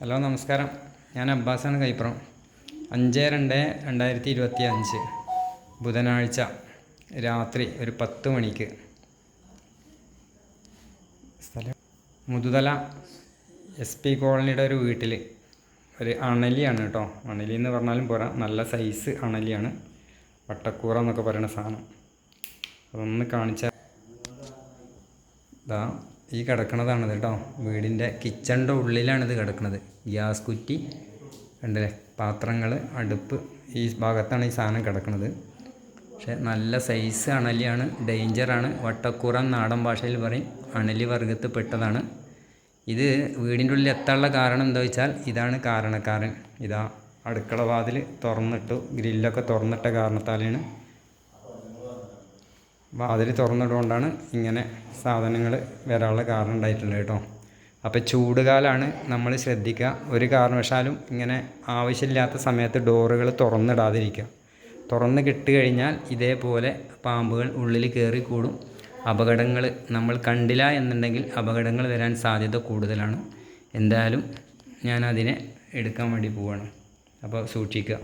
Hello നമസ്കാരം. ഞാൻ അബ്ബാസാണ് കൈപ്പുറം. 5/2/2025 ബുധനാഴ്ച രാത്രി ഒരു 10 മണിക്ക് സ്ഥലം മുതുതല SP കോളനിയുടെ ഒരു വീട്ടിൽ ഒരു അണലിയാണ് കേട്ടോ. അണലി എന്ന് പറഞ്ഞാലും പോരാ, നല്ല സൈസ് അണലിയാണ്. വട്ടക്കൂറ എന്നൊക്കെ പറയുന്ന സാധനം. അതൊന്ന് കാണിച്ചാൽ ഇതാ ഈ കിടക്കണതാണിത് കേട്ടോ. വീടിൻ്റെ കിച്ചണിൻ്റെ ഉള്ളിലാണിത് കിടക്കുന്നത്. ഗ്യാസ് കുറ്റി കണ്ടില്ലേ, പാത്രങ്ങൾ, അടുപ്പ്, ഈ ഭാഗത്താണ് ഈ സാധനം കിടക്കുന്നത്. പക്ഷേ നല്ല സൈസ് അണലിയാണ്, ഡേഞ്ചറാണ്. വട്ടക്കൂറ നാടൻ ഭാഷയിൽ പറയും. അണലി വർഗത്തിൽ പെട്ടതാണ്. ഇത് വീടിൻ്റെ ഉള്ളിൽ എത്താനുള്ള കാരണം എന്താ വെച്ചാൽ ഇതാണ് കാരണക്കാരൻ. ഇതാ അടുക്കള വാതിൽ തുറന്നിട്ടു, ഗ്രില്ലൊക്കെ തുറന്നിട്ട കാരണത്താലാണ്, വാതിൽ തുറന്നിട്ടുകൊണ്ടാണ് ഇങ്ങനെ സാധനങ്ങൾ വരാനുള്ള കാരണം ഉണ്ടായിട്ടുള്ളത് കേട്ടോ. അപ്പോൾ ചൂടുകാലമാണ്, നമ്മൾ ശ്രദ്ധിക്കുക. ഒരു കാരണവശാലും ഇങ്ങനെ ആവശ്യമില്ലാത്ത സമയത്ത് ഡോറുകൾ തുറന്നിടാതിരിക്കുക. തുറന്ന് കിട്ടുകഴിഞ്ഞാൽ ഇതേപോലെ പാമ്പുകൾ ഉള്ളിൽ കയറി കൂടും. അപകടങ്ങൾ നമ്മൾ കണ്ടില്ല എന്നുണ്ടെങ്കിൽ അപകടങ്ങൾ വരാൻ സാധ്യത കൂടുതലാണ്. എന്തായാലും ഞാൻ അതിനെ എടുക്കാൻ വേണ്ടി പോവുകയാണ്. അപ്പോൾ സൂക്ഷിക്കുക.